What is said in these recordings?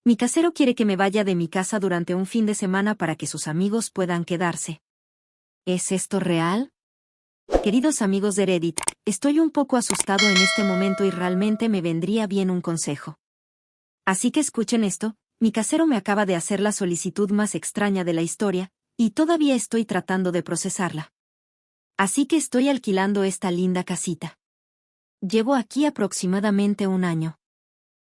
Mi casero quiere que me vaya de mi casa durante un fin de semana para que sus amigos puedan quedarse. ¿Es esto real? Queridos amigos de Reddit, estoy un poco asustado en este momento y realmente me vendría bien un consejo. Así que escuchen esto, mi casero me acaba de hacer la solicitud más extraña de la historia, y todavía estoy tratando de procesarla. Así que estoy alquilando esta linda casita. Llevo aquí aproximadamente un año.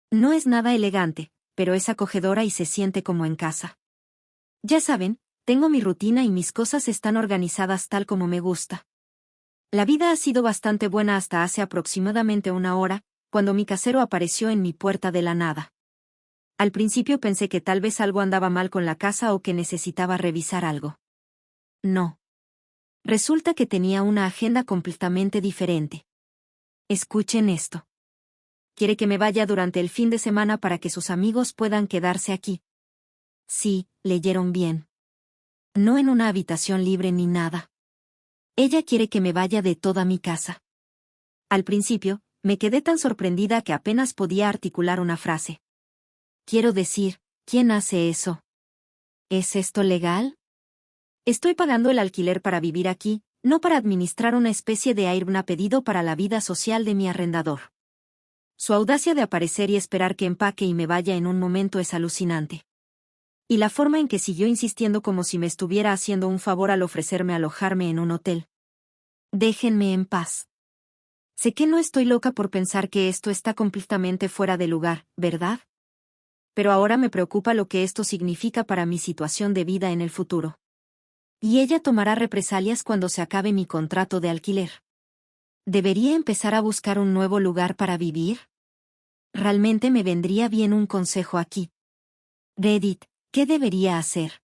No es nada elegante, pero es acogedora y se siente como en casa. Ya saben, tengo mi rutina y mis cosas están organizadas tal como me gusta. La vida ha sido bastante buena hasta hace aproximadamente una hora, cuando mi casero apareció en mi puerta de la nada. Al principio pensé que tal vez algo andaba mal con la casa o que necesitaba revisar algo. No. Resulta que tenía una agenda completamente diferente. Escuchen esto. Quiere que me vaya durante el fin de semana para que sus amigos puedan quedarse aquí. Sí, leyeron bien. No en una habitación libre ni nada. Ella quiere que me vaya de toda mi casa. Al principio, me quedé tan sorprendida que apenas podía articular una frase. Quiero decir, ¿quién hace eso? ¿Es esto legal? Estoy pagando el alquiler para vivir aquí, no para administrar una especie de Airbnb pedido para la vida social de mi arrendador. Su audacia de aparecer y esperar que empaque y me vaya en un momento es alucinante. Y la forma en que siguió insistiendo como si me estuviera haciendo un favor al ofrecerme alojarme en un hotel. Déjenme en paz. Sé que no estoy loca por pensar que esto está completamente fuera de lugar, ¿verdad? Pero ahora me preocupa lo que esto significa para mi situación de vida en el futuro. Y ella tomará represalias cuando se acabe mi contrato de alquiler. ¿Debería empezar a buscar un nuevo lugar para vivir? Realmente me vendría bien un consejo aquí. Reddit, ¿qué debería hacer?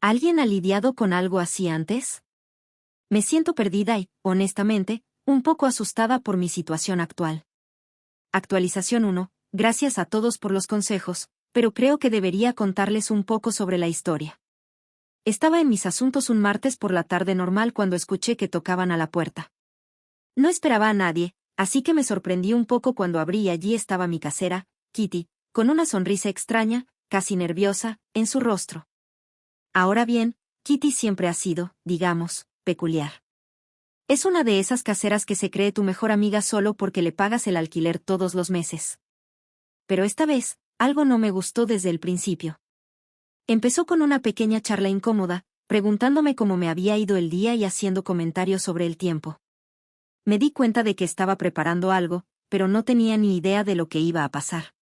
¿Alguien ha lidiado con algo así antes? Me siento perdida y, honestamente, un poco asustada por mi situación actual. Actualización 1. Gracias a todos por los consejos, pero creo que debería contarles un poco sobre la historia. Estaba en mis asuntos un martes por la tarde normal cuando escuché que tocaban a la puerta. No esperaba a nadie, así que me sorprendí un poco cuando abrí y allí estaba mi casera, Kitty, con una sonrisa extraña, casi nerviosa, en su rostro. Ahora bien, Kitty siempre ha sido, digamos, peculiar. Es una de esas caseras que se cree tu mejor amiga solo porque le pagas el alquiler todos los meses. Pero esta vez, algo no me gustó desde el principio. Empezó con una pequeña charla incómoda, preguntándome cómo me había ido el día y haciendo comentarios sobre el tiempo. Me di cuenta de que estaba preparando algo, pero no tenía ni idea de lo que iba a pasar.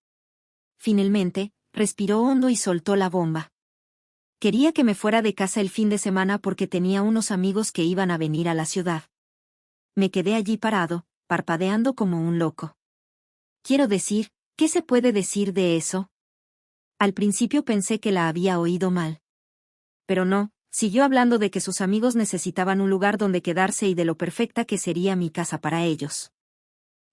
Finalmente, respiró hondo y soltó la bomba. Quería que me fuera de casa el fin de semana porque tenía unos amigos que iban a venir a la ciudad. Me quedé allí parado, parpadeando como un loco. Quiero decir, ¿qué se puede decir de eso? Al principio pensé que la había oído mal. Pero no, siguió hablando de que sus amigos necesitaban un lugar donde quedarse y de lo perfecta que sería mi casa para ellos.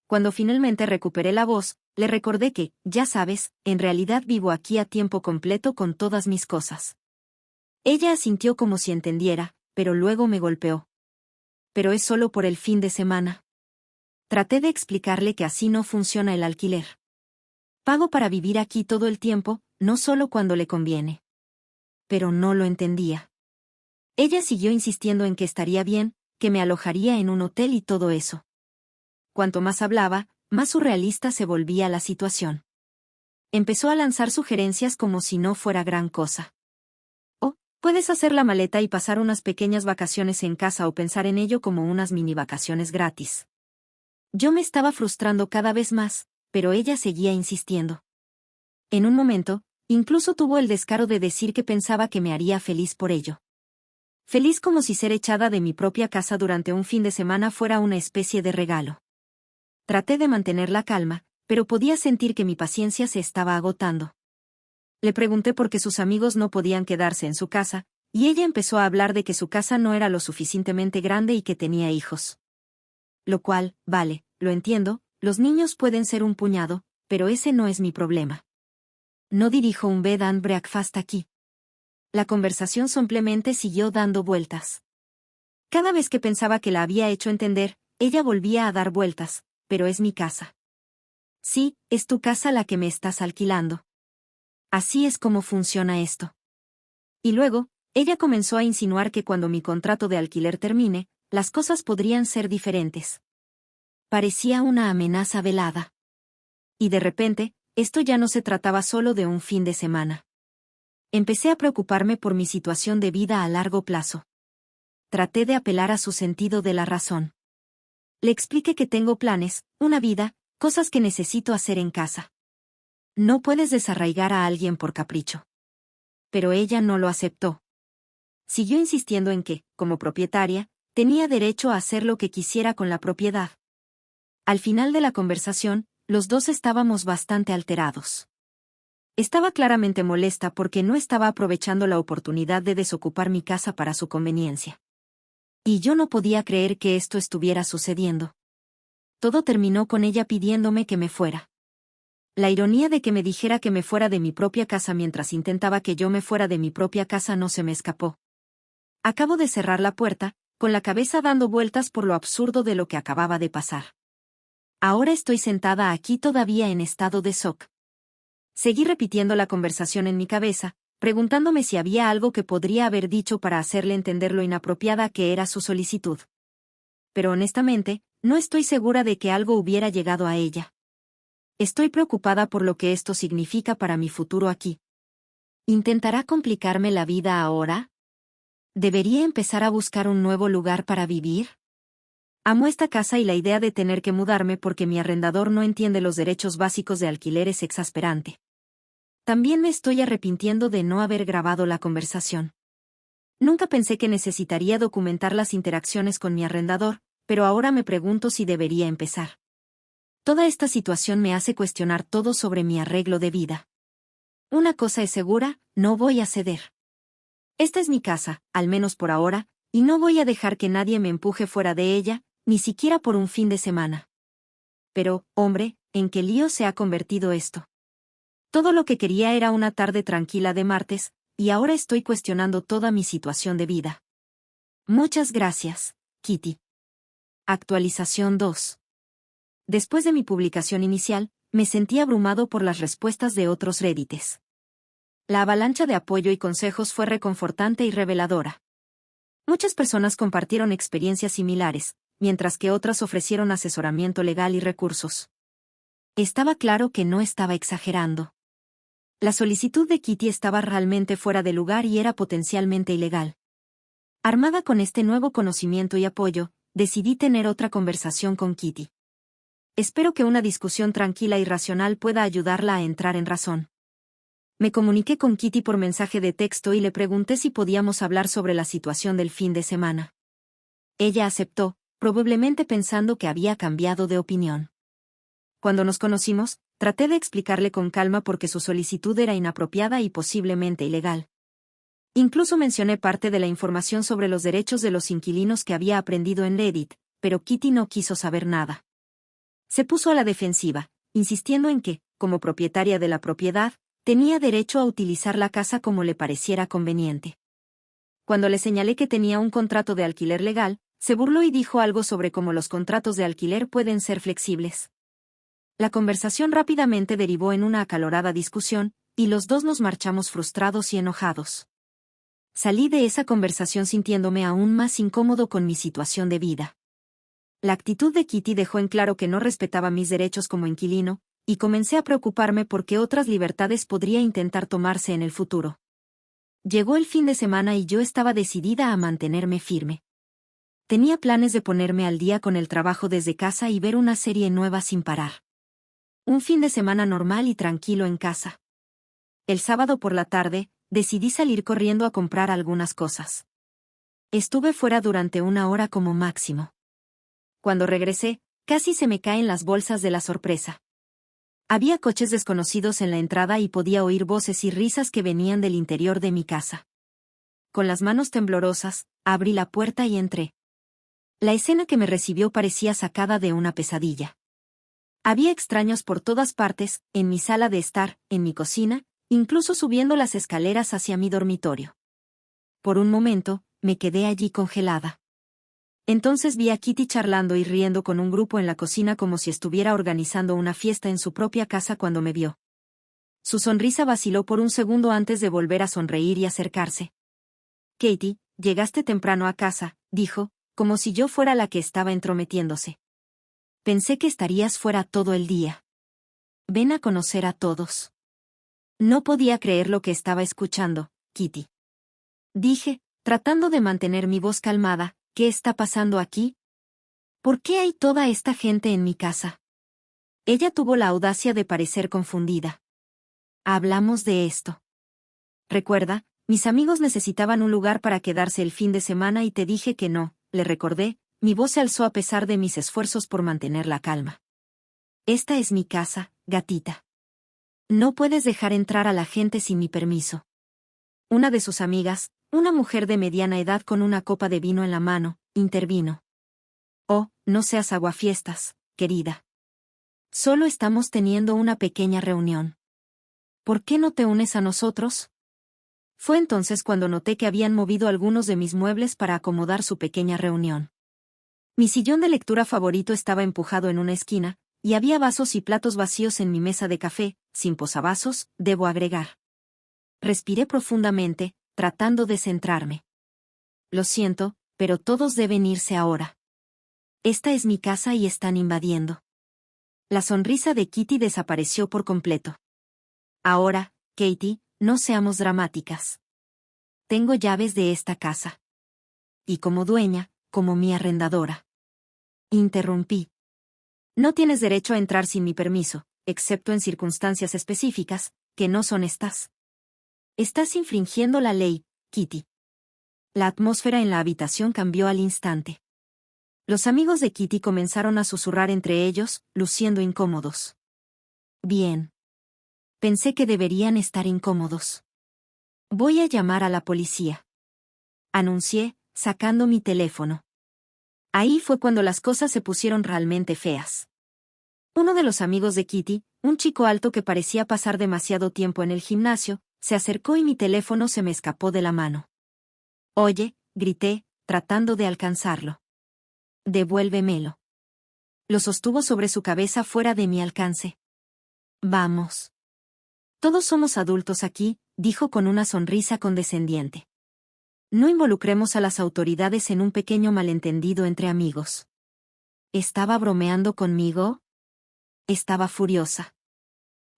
Cuando finalmente recuperé la voz, le recordé que, ya sabes, en realidad vivo aquí a tiempo completo con todas mis cosas. Ella asintió como si entendiera, pero luego me golpeó. Pero es solo por el fin de semana. Traté de explicarle que así no funciona el alquiler. Pago para vivir aquí todo el tiempo, no solo cuando le conviene. Pero no lo entendía. Ella siguió insistiendo en que estaría bien, que me alojaría en un hotel y todo eso. Cuanto más hablaba, más surrealista se volvía la situación. Empezó a lanzar sugerencias como si no fuera gran cosa. Oh, puedes hacer la maleta y pasar unas pequeñas vacaciones en casa o pensar en ello como unas mini vacaciones gratis. Yo me estaba frustrando cada vez más, pero ella seguía insistiendo. En un momento, incluso tuvo el descaro de decir que pensaba que me haría feliz por ello. Feliz como si ser echada de mi propia casa durante un fin de semana fuera una especie de regalo. Traté de mantener la calma, pero podía sentir que mi paciencia se estaba agotando. Le pregunté por qué sus amigos no podían quedarse en su casa, y ella empezó a hablar de que su casa no era lo suficientemente grande y que tenía hijos. Lo cual, vale, lo entiendo, los niños pueden ser un puñado, pero ese no es mi problema. No dirijo un bed and breakfast aquí. La conversación simplemente siguió dando vueltas. Cada vez que pensaba que la había hecho entender, ella volvía a dar vueltas, pero es mi casa. Sí, es tu casa la que me estás alquilando. Así es como funciona esto. Y luego, ella comenzó a insinuar que cuando mi contrato de alquiler termine, las cosas podrían ser diferentes. Parecía una amenaza velada. Y de repente, esto ya no se trataba solo de un fin de semana. Empecé a preocuparme por mi situación de vida a largo plazo. Traté de apelar a su sentido de la razón. Le expliqué que tengo planes, una vida, cosas que necesito hacer en casa. No puedes desarraigar a alguien por capricho. Pero ella no lo aceptó. Siguió insistiendo en que, como propietaria, tenía derecho a hacer lo que quisiera con la propiedad. Al final de la conversación, los dos estábamos bastante alterados. Estaba claramente molesta porque no estaba aprovechando la oportunidad de desocupar mi casa para su conveniencia. Y yo no podía creer que esto estuviera sucediendo. Todo terminó con ella pidiéndome que me fuera. La ironía de que me dijera que me fuera de mi propia casa mientras intentaba que yo me fuera de mi propia casa no se me escapó. Acabo de cerrar la puerta, con la cabeza dando vueltas por lo absurdo de lo que acababa de pasar. Ahora estoy sentada aquí todavía en estado de shock. Seguí repitiendo la conversación en mi cabeza, preguntándome si había algo que podría haber dicho para hacerle entender lo inapropiada que era su solicitud. Pero honestamente, no estoy segura de que algo hubiera llegado a ella. Estoy preocupada por lo que esto significa para mi futuro aquí. ¿Intentará complicarme la vida ahora? ¿Debería empezar a buscar un nuevo lugar para vivir? Amo esta casa y la idea de tener que mudarme porque mi arrendador no entiende los derechos básicos de alquiler es exasperante. También me estoy arrepintiendo de no haber grabado la conversación. Nunca pensé que necesitaría documentar las interacciones con mi arrendador, pero ahora me pregunto si debería empezar. Toda esta situación me hace cuestionar todo sobre mi arreglo de vida. Una cosa es segura, no voy a ceder. Esta es mi casa, al menos por ahora, y no voy a dejar que nadie me empuje fuera de ella, ni siquiera por un fin de semana. Pero, hombre, ¿en qué lío se ha convertido esto? Todo lo que quería era una tarde tranquila de martes, y ahora estoy cuestionando toda mi situación de vida. Muchas gracias, Kitty. Actualización 2. Después de mi publicación inicial, me sentí abrumado por las respuestas de otros Reddites. La avalancha de apoyo y consejos fue reconfortante y reveladora. Muchas personas compartieron experiencias similares, mientras que otras ofrecieron asesoramiento legal y recursos. Estaba claro que no estaba exagerando. La solicitud de Kitty estaba realmente fuera de lugar y era potencialmente ilegal. Armada con este nuevo conocimiento y apoyo, decidí tener otra conversación con Kitty. Espero que una discusión tranquila y racional pueda ayudarla a entrar en razón. Me comuniqué con Kitty por mensaje de texto y le pregunté si podíamos hablar sobre la situación del fin de semana. Ella aceptó, probablemente pensando que había cambiado de opinión. Cuando nos conocimos, traté de explicarle con calma por qué su solicitud era inapropiada y posiblemente ilegal. Incluso mencioné parte de la información sobre los derechos de los inquilinos que había aprendido en Reddit, pero Kitty no quiso saber nada. Se puso a la defensiva, insistiendo en que, como propietaria de la propiedad, tenía derecho a utilizar la casa como le pareciera conveniente. Cuando le señalé que tenía un contrato de alquiler legal, se burló y dijo algo sobre cómo los contratos de alquiler pueden ser flexibles. La conversación rápidamente derivó en una acalorada discusión, y los dos nos marchamos frustrados y enojados. Salí de esa conversación sintiéndome aún más incómodo con mi situación de vida. La actitud de Kitty dejó en claro que no respetaba mis derechos como inquilino, y comencé a preocuparme por qué otras libertades podría intentar tomarse en el futuro. Llegó el fin de semana y yo estaba decidida a mantenerme firme. Tenía planes de ponerme al día con el trabajo desde casa y ver una serie nueva sin parar. Un fin de semana normal y tranquilo en casa. El sábado por la tarde, decidí salir corriendo a comprar algunas cosas. Estuve fuera durante una hora como máximo. Cuando regresé, casi se me caen las bolsas de la sorpresa. Había coches desconocidos en la entrada y podía oír voces y risas que venían del interior de mi casa. Con las manos temblorosas, abrí la puerta y entré. La escena que me recibió parecía sacada de una pesadilla. Había extraños por todas partes, en mi sala de estar, en mi cocina, incluso subiendo las escaleras hacia mi dormitorio. Por un momento, me quedé allí congelada. Entonces vi a Kitty charlando y riendo con un grupo en la cocina como si estuviera organizando una fiesta en su propia casa cuando me vio. Su sonrisa vaciló por un segundo antes de volver a sonreír y acercarse. Katie, llegaste temprano a casa, dijo, como si yo fuera la que estaba entrometiéndose. Pensé que estarías fuera todo el día. Ven a conocer a todos. No podía creer lo que estaba escuchando, Kitty. Dije, tratando de mantener mi voz calmada, ¿qué está pasando aquí? ¿Por qué hay toda esta gente en mi casa? Ella tuvo la audacia de parecer confundida. Hablamos de esto. Recuerda, mis amigos necesitaban un lugar para quedarse el fin de semana y te dije que no, le recordé, mi voz se alzó a pesar de mis esfuerzos por mantener la calma. Esta es mi casa, gatita. No puedes dejar entrar a la gente sin mi permiso. Una de sus amigas, una mujer de mediana edad con una copa de vino en la mano, intervino. Oh, no seas aguafiestas, querida. Solo estamos teniendo una pequeña reunión. ¿Por qué no te unes a nosotros? Fue entonces cuando noté que habían movido algunos de mis muebles para acomodar su pequeña reunión. Mi sillón de lectura favorito estaba empujado en una esquina, y había vasos y platos vacíos en mi mesa de café, sin posavasos, debo agregar. Respiré profundamente, tratando de centrarme. Lo siento, pero todos deben irse ahora. Esta es mi casa y están invadiendo. La sonrisa de Kitty desapareció por completo. Ahora, Katie, no seamos dramáticas. Tengo llaves de esta casa. Y como dueña, como mi arrendadora. Interrumpí. No tienes derecho a entrar sin mi permiso, excepto en circunstancias específicas, que no son estas. Estás infringiendo la ley, Kitty. La atmósfera en la habitación cambió al instante. Los amigos de Kitty comenzaron a susurrar entre ellos, luciendo incómodos. Bien. Pensé que deberían estar incómodos. Voy a llamar a la policía. Anuncié, sacando mi teléfono. Ahí fue cuando las cosas se pusieron realmente feas. Uno de los amigos de Kitty, un chico alto que parecía pasar demasiado tiempo en el gimnasio, se acercó y mi teléfono se me escapó de la mano. Oye, grité, tratando de alcanzarlo. Devuélvemelo. Lo sostuvo sobre su cabeza fuera de mi alcance. Vamos. Todos somos adultos aquí, dijo con una sonrisa condescendiente. No involucremos a las autoridades en un pequeño malentendido entre amigos. ¿Estaba bromeando conmigo? Estaba furiosa.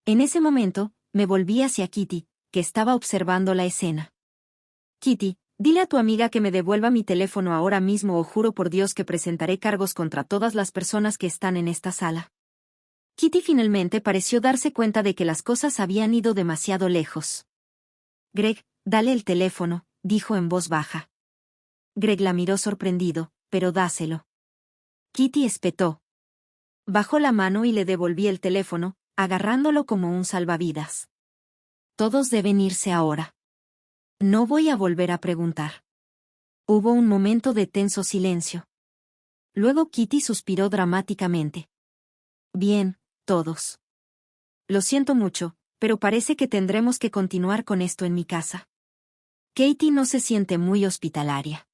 En ese momento, me volví hacia Kitty, que estaba observando la escena. Kitty, dile a tu amiga que me devuelva mi teléfono ahora mismo o juro por Dios que presentaré cargos contra todas las personas que están en esta sala. Kitty finalmente pareció darse cuenta de que las cosas habían ido demasiado lejos. Greg, dale el teléfono, dijo en voz baja. Greg la miró sorprendido, pero dáselo. Kitty espetó. Bajó la mano y le devolví el teléfono, agarrándolo como un salvavidas. Todos deben irse ahora. No voy a volver a preguntar. Hubo un momento de tenso silencio. Luego Kitty suspiró dramáticamente. Bien, todos. Lo siento mucho, pero parece que tendremos que continuar con esto en mi casa. Katie no se siente muy hospitalaria.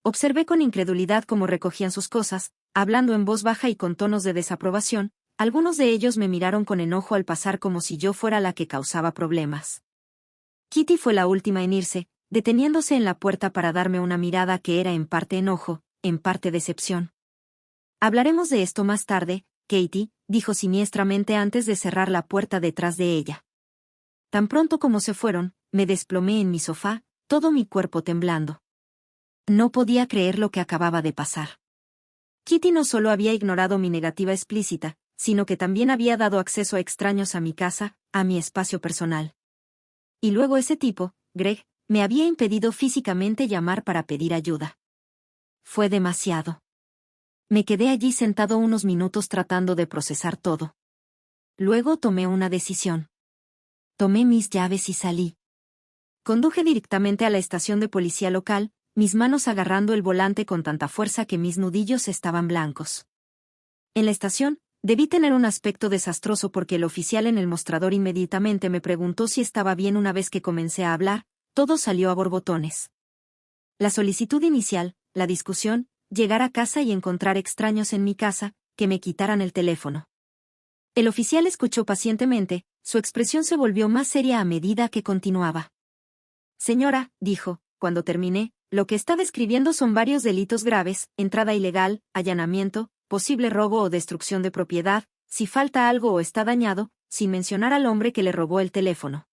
Observé con incredulidad cómo recogían sus cosas, hablando en voz baja y con tonos de desaprobación. Algunos de ellos me miraron con enojo al pasar como si yo fuera la que causaba problemas. Kitty fue la última en irse, deteniéndose en la puerta para darme una mirada que era en parte enojo, en parte decepción. Hablaremos de esto más tarde, Katie, dijo siniestramente antes de cerrar la puerta detrás de ella. Tan pronto como se fueron, me desplomé en mi sofá, todo mi cuerpo temblando. No podía creer lo que acababa de pasar. Kitty no solo había ignorado mi negativa explícita, sino que también había dado acceso a extraños a mi casa, a mi espacio personal. Y luego ese tipo, Greg, me había impedido físicamente llamar para pedir ayuda. Fue demasiado. Me quedé allí sentado unos minutos tratando de procesar todo. Luego tomé una decisión. Tomé mis llaves y salí. Conduje directamente a la estación de policía local, mis manos agarrando el volante con tanta fuerza que mis nudillos estaban blancos. En la estación, debí tener un aspecto desastroso porque el oficial en el mostrador inmediatamente me preguntó si estaba bien una vez que comencé a hablar, todo salió a borbotones. La solicitud inicial, la discusión, llegar a casa y encontrar extraños en mi casa, que me quitaran el teléfono. El oficial escuchó pacientemente, Su expresión se volvió más seria a medida que continuaba. Señora, dijo, cuando terminé, lo que está describiendo son varios delitos graves: entrada ilegal, allanamiento, posible robo o destrucción de propiedad, si falta algo o está dañado, sin mencionar al hombre que le robó el teléfono.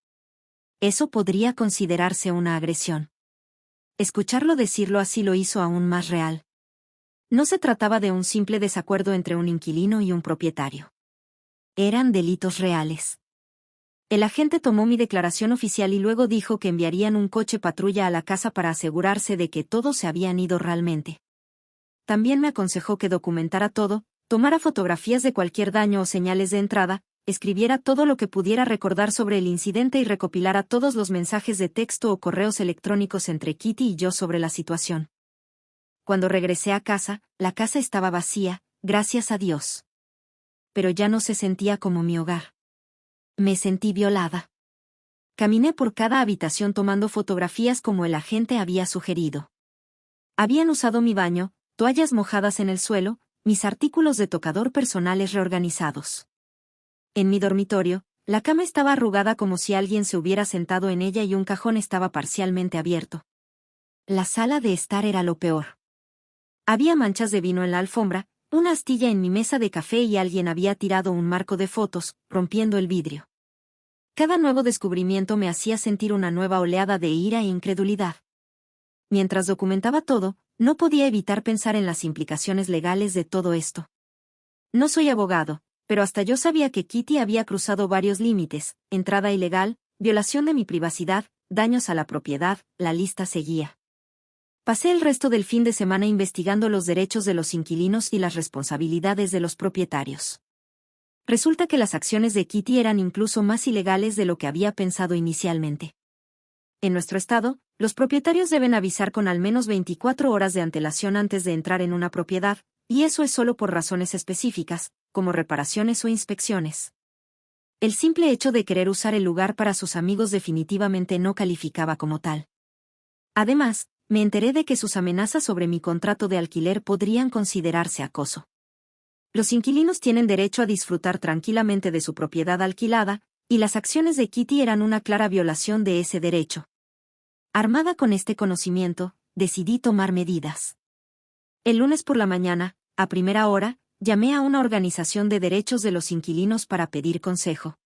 Eso podría considerarse una agresión. Escucharlo decirlo así lo hizo aún más real. No se trataba de un simple desacuerdo entre un inquilino y un propietario. Eran delitos reales. El agente tomó mi declaración oficial y luego dijo que enviarían un coche patrulla a la casa para asegurarse de que todos se habían ido realmente. También me aconsejó que documentara todo, tomara fotografías de cualquier daño o señales de entrada, escribiera todo lo que pudiera recordar sobre el incidente y recopilara todos los mensajes de texto o correos electrónicos entre Kitty y yo sobre la situación. Cuando regresé a casa, la casa estaba vacía, gracias a Dios. Pero ya no se sentía como mi hogar. Me sentí violada. Caminé por cada habitación tomando fotografías como el agente había sugerido. Habían usado mi baño, toallas mojadas en el suelo, mis artículos de tocador personales reorganizados. En mi dormitorio, la cama estaba arrugada como si alguien se hubiera sentado en ella y un cajón estaba parcialmente abierto. La sala de estar era lo peor. Había manchas de vino en la alfombra, una astilla en mi mesa de café y alguien había tirado un marco de fotos, rompiendo el vidrio. Cada nuevo descubrimiento me hacía sentir una nueva oleada de ira e incredulidad. Mientras documentaba todo, no podía evitar pensar en las implicaciones legales de todo esto. No soy abogado, pero hasta yo sabía que Kitty había cruzado varios límites: entrada ilegal, violación de mi privacidad, daños a la propiedad, la lista seguía. Pasé el resto del fin de semana investigando los derechos de los inquilinos y las responsabilidades de los propietarios. Resulta que las acciones de Kitty eran incluso más ilegales de lo que había pensado inicialmente. En nuestro estado, los propietarios deben avisar con al menos 24 horas de antelación antes de entrar en una propiedad, y eso es solo por razones específicas, como reparaciones o inspecciones. El simple hecho de querer usar el lugar para sus amigos definitivamente no calificaba como tal. Además, me enteré de que sus amenazas sobre mi contrato de alquiler podrían considerarse acoso. Los inquilinos tienen derecho a disfrutar tranquilamente de su propiedad alquilada, y las acciones de Kitty eran una clara violación de ese derecho. Armada con este conocimiento, decidí tomar medidas. El lunes por la mañana, a primera hora, llamé a una organización de derechos de los inquilinos para pedir consejo.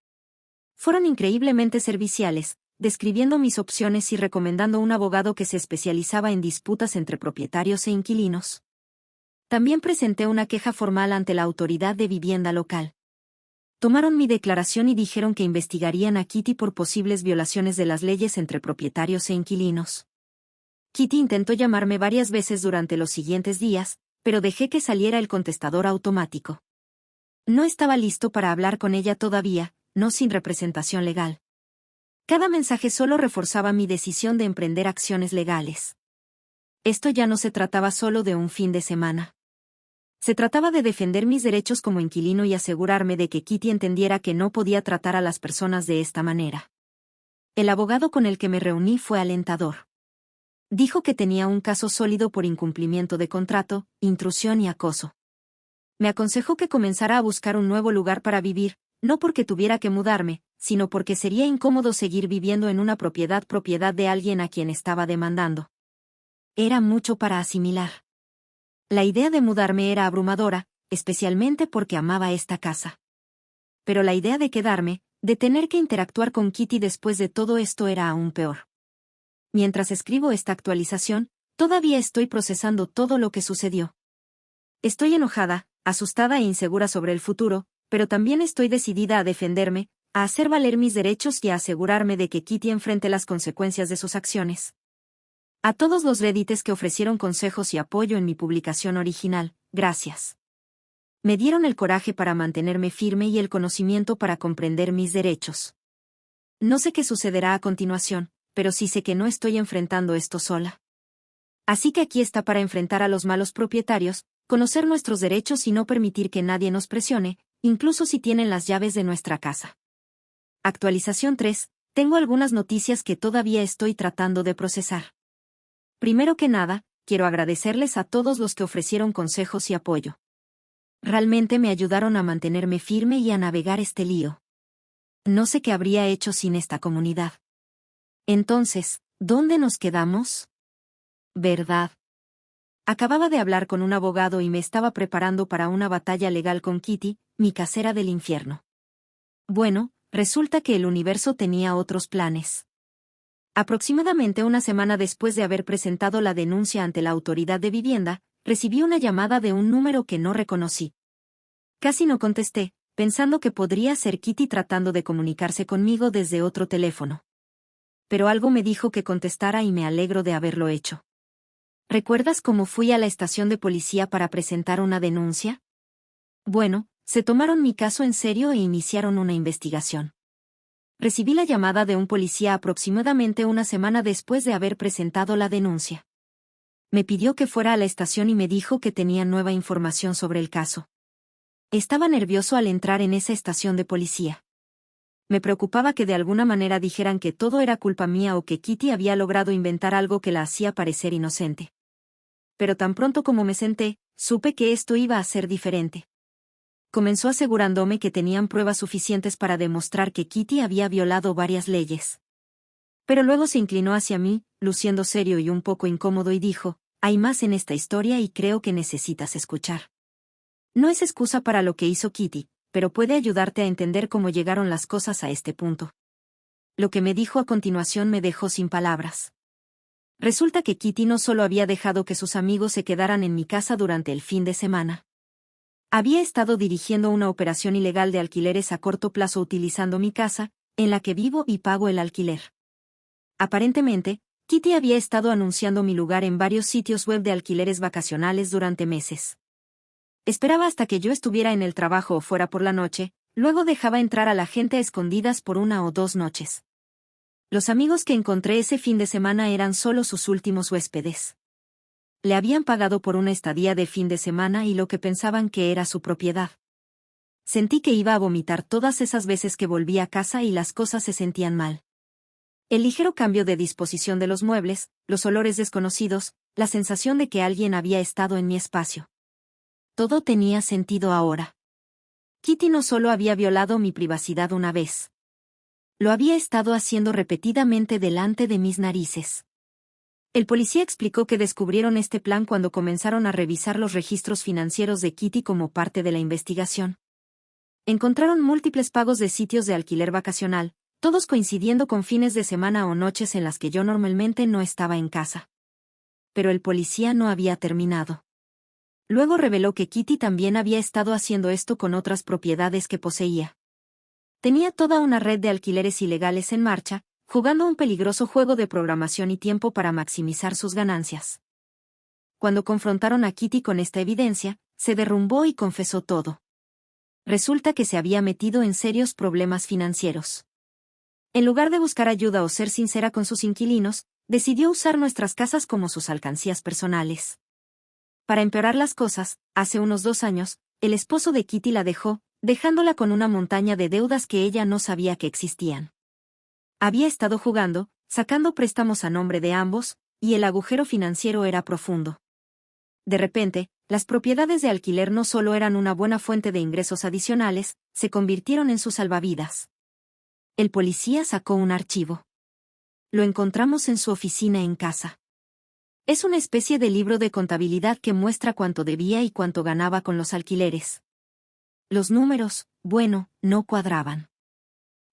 Fueron increíblemente serviciales, describiendo mis opciones y recomendando un abogado que se especializaba en disputas entre propietarios e inquilinos. También presenté una queja formal ante la autoridad de vivienda local. Tomaron mi declaración y dijeron que investigarían a Kitty por posibles violaciones de las leyes entre propietarios e inquilinos. Kitty intentó llamarme varias veces durante los siguientes días, pero dejé que saliera el contestador automático. No estaba listo para hablar con ella todavía, no sin representación legal. Cada mensaje solo reforzaba mi decisión de emprender acciones legales. Esto ya no se trataba solo de un fin de semana. Se trataba de defender mis derechos como inquilino y asegurarme de que Kitty entendiera que no podía tratar a las personas de esta manera. El abogado con el que me reuní fue alentador. Dijo que tenía un caso sólido por incumplimiento de contrato, intrusión y acoso. Me aconsejó que comenzara a buscar un nuevo lugar para vivir, no porque tuviera que mudarme, sino porque sería incómodo seguir viviendo en una propiedad de alguien a quien estaba demandando. Era mucho para asimilar. La idea de mudarme era abrumadora, especialmente porque amaba esta casa. Pero la idea de quedarme, de tener que interactuar con Kitty después de todo esto era aún peor. Mientras escribo esta actualización, todavía estoy procesando todo lo que sucedió. Estoy enojada, asustada e insegura sobre el futuro, pero también estoy decidida a defenderme, a hacer valer mis derechos y a asegurarme de que Kitty enfrente las consecuencias de sus acciones. A todos los Reddites que ofrecieron consejos y apoyo en mi publicación original, gracias. Me dieron el coraje para mantenerme firme y el conocimiento para comprender mis derechos. No sé qué sucederá a continuación, pero sí sé que no estoy enfrentando esto sola. Así que aquí está para enfrentar a los malos propietarios, conocer nuestros derechos y no permitir que nadie nos presione, incluso si tienen las llaves de nuestra casa. Actualización 3. Tengo algunas noticias que todavía estoy tratando de procesar. Primero que nada, quiero agradecerles a todos los que ofrecieron consejos y apoyo. Realmente me ayudaron a mantenerme firme y a navegar este lío. No sé qué habría hecho sin esta comunidad. Entonces, ¿dónde nos quedamos? ¿Verdad? Acababa de hablar con un abogado y me estaba preparando para una batalla legal con Kitty, mi casera del infierno. Bueno, resulta que el universo tenía otros planes. Aproximadamente una semana después de haber presentado la denuncia ante la autoridad de vivienda, recibí una llamada de un número que no reconocí. Casi no contesté, pensando que podría ser Kitty tratando de comunicarse conmigo desde otro teléfono. Pero algo me dijo que contestara y me alegro de haberlo hecho. ¿Recuerdas cómo fui a la estación de policía para presentar una denuncia? Bueno, se tomaron mi caso en serio e iniciaron una investigación. Recibí la llamada de un policía aproximadamente una semana después de haber presentado la denuncia. Me pidió que fuera a la estación y me dijo que tenía nueva información sobre el caso. Estaba nervioso al entrar en esa estación de policía. Me preocupaba que de alguna manera dijeran que todo era culpa mía o que Kitty había logrado inventar algo que la hacía parecer inocente. Pero tan pronto como me senté, supe que esto iba a ser diferente. Comenzó asegurándome que tenían pruebas suficientes para demostrar que Kitty había violado varias leyes. Pero luego se inclinó hacia mí, luciendo serio y un poco incómodo y dijo, hay más en esta historia y creo que necesitas escuchar. No es excusa para lo que hizo Kitty, pero puede ayudarte a entender cómo llegaron las cosas a este punto. Lo que me dijo a continuación me dejó sin palabras. Resulta que Kitty no solo había dejado que sus amigos se quedaran en mi casa durante el fin de semana. Había estado dirigiendo una operación ilegal de alquileres a corto plazo utilizando mi casa, en la que vivo y pago el alquiler. Aparentemente, Kitty había estado anunciando mi lugar en varios sitios web de alquileres vacacionales durante meses. Esperaba hasta que yo estuviera en el trabajo o fuera por la noche, luego dejaba entrar a la gente a escondidas por 1 o 2 noches. Los amigos que encontré ese fin de semana eran solo sus últimos huéspedes. Le habían pagado por una estadía de fin de semana y lo que pensaban que era su propiedad. Sentí que iba a vomitar todas esas veces que volví a casa y las cosas se sentían mal. El ligero cambio de disposición de los muebles, los olores desconocidos, la sensación de que alguien había estado en mi espacio. Todo tenía sentido ahora. Kitty no solo había violado mi privacidad una vez. Lo había estado haciendo repetidamente delante de mis narices. El policía explicó que descubrieron este plan cuando comenzaron a revisar los registros financieros de Kitty como parte de la investigación. Encontraron múltiples pagos de sitios de alquiler vacacional, todos coincidiendo con fines de semana o noches en las que yo normalmente no estaba en casa. Pero el policía no había terminado. Luego reveló que Kitty también había estado haciendo esto con otras propiedades que poseía. Tenía toda una red de alquileres ilegales en marcha, jugando un peligroso juego de programación y tiempo para maximizar sus ganancias. Cuando confrontaron a Kitty con esta evidencia, se derrumbó y confesó todo. Resulta que se había metido en serios problemas financieros. En lugar de buscar ayuda o ser sincera con sus inquilinos, decidió usar nuestras casas como sus alcancías personales. Para empeorar las cosas, hace unos 2 años, el esposo de Kitty la dejó, dejándola con una montaña de deudas que ella no sabía que existían. Había estado jugando, sacando préstamos a nombre de ambos, y el agujero financiero era profundo. De repente, las propiedades de alquiler no solo eran una buena fuente de ingresos adicionales, se convirtieron en sus salvavidas. El policía sacó un archivo. Lo encontramos en su oficina en casa. Es una especie de libro de contabilidad que muestra cuánto debía y cuánto ganaba con los alquileres. Los números, bueno, no cuadraban.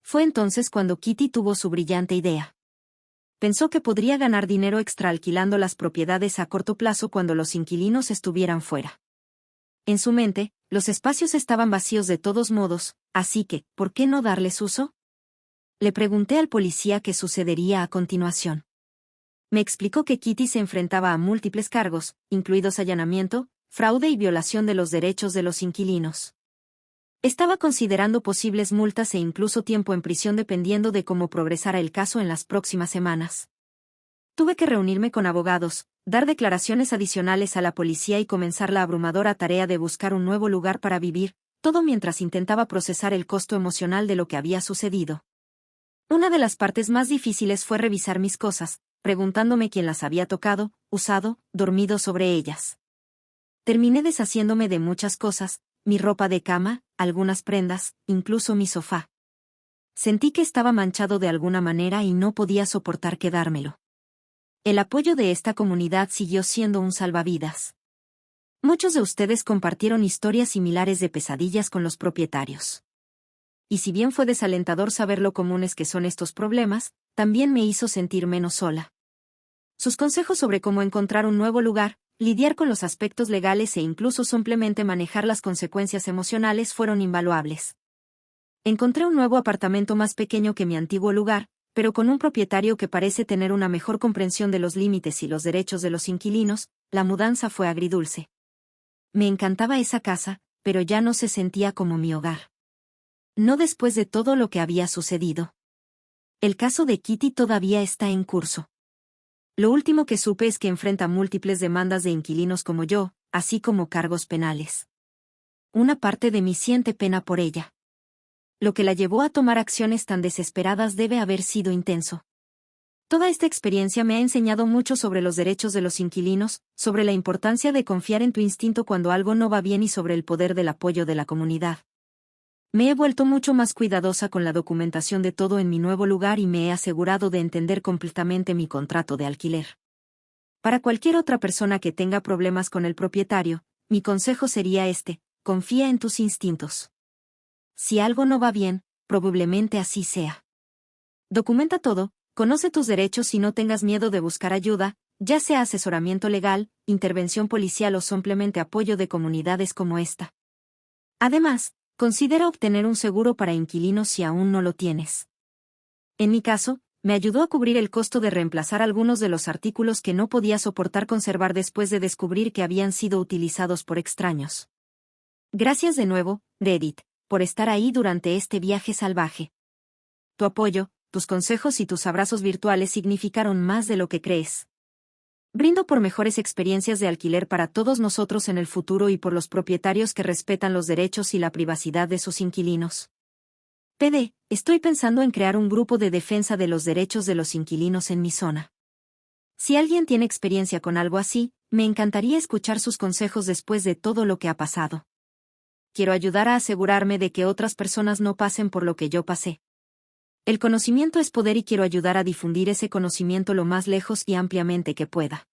Fue entonces cuando Kitty tuvo su brillante idea. Pensó que podría ganar dinero extra alquilando las propiedades a corto plazo cuando los inquilinos estuvieran fuera. En su mente, los espacios estaban vacíos de todos modos, así que, ¿por qué no darles uso? Le pregunté al policía qué sucedería a continuación. Me explicó que Kitty se enfrentaba a múltiples cargos, incluidos allanamiento, fraude y violación de los derechos de los inquilinos. Estaba considerando posibles multas e incluso tiempo en prisión dependiendo de cómo progresara el caso en las próximas semanas. Tuve que reunirme con abogados, dar declaraciones adicionales a la policía y comenzar la abrumadora tarea de buscar un nuevo lugar para vivir, todo mientras intentaba procesar el costo emocional de lo que había sucedido. Una de las partes más difíciles fue revisar mis cosas, preguntándome quién las había tocado, usado, dormido sobre ellas. Terminé deshaciéndome de muchas cosas, mi ropa de cama, algunas prendas, incluso mi sofá. Sentí que estaba manchado de alguna manera y no podía soportar quedármelo. El apoyo de esta comunidad siguió siendo un salvavidas. Muchos de ustedes compartieron historias similares de pesadillas con los propietarios. Y si bien fue desalentador saber lo comunes que son estos problemas, también me hizo sentir menos sola. Sus consejos sobre cómo encontrar un nuevo lugar, lidiar con los aspectos legales e incluso simplemente manejar las consecuencias emocionales fueron invaluables. Encontré un nuevo apartamento más pequeño que mi antiguo lugar, pero con un propietario que parece tener una mejor comprensión de los límites y los derechos de los inquilinos. La mudanza fue agridulce. Me encantaba esa casa, pero ya no se sentía como mi hogar. No después de todo lo que había sucedido. El caso de Kitty todavía está en curso. Lo último que supe es que enfrenta múltiples demandas de inquilinos como yo, así como cargos penales. Una parte de mí siente pena por ella. Lo que la llevó a tomar acciones tan desesperadas debe haber sido intenso. Toda esta experiencia me ha enseñado mucho sobre los derechos de los inquilinos, sobre la importancia de confiar en tu instinto cuando algo no va bien y sobre el poder del apoyo de la comunidad. Me he vuelto mucho más cuidadosa con la documentación de todo en mi nuevo lugar y me he asegurado de entender completamente mi contrato de alquiler. Para cualquier otra persona que tenga problemas con el propietario, mi consejo sería este: confía en tus instintos. Si algo no va bien, probablemente así sea. Documenta todo, conoce tus derechos y no tengas miedo de buscar ayuda, ya sea asesoramiento legal, intervención policial o simplemente apoyo de comunidades como esta. Además, considera obtener un seguro para inquilinos si aún no lo tienes. En mi caso, me ayudó a cubrir el costo de reemplazar algunos de los artículos que no podía soportar conservar después de descubrir que habían sido utilizados por extraños. Gracias de nuevo, Reddit, por estar ahí durante este viaje salvaje. Tu apoyo, tus consejos y tus abrazos virtuales significaron más de lo que crees. Brindo por mejores experiencias de alquiler para todos nosotros en el futuro y por los propietarios que respetan los derechos y la privacidad de sus inquilinos. PD, estoy pensando en crear un grupo de defensa de los derechos de los inquilinos en mi zona. Si alguien tiene experiencia con algo así, me encantaría escuchar sus consejos después de todo lo que ha pasado. Quiero ayudar a asegurarme de que otras personas no pasen por lo que yo pasé. El conocimiento es poder y quiero ayudar a difundir ese conocimiento lo más lejos y ampliamente que pueda.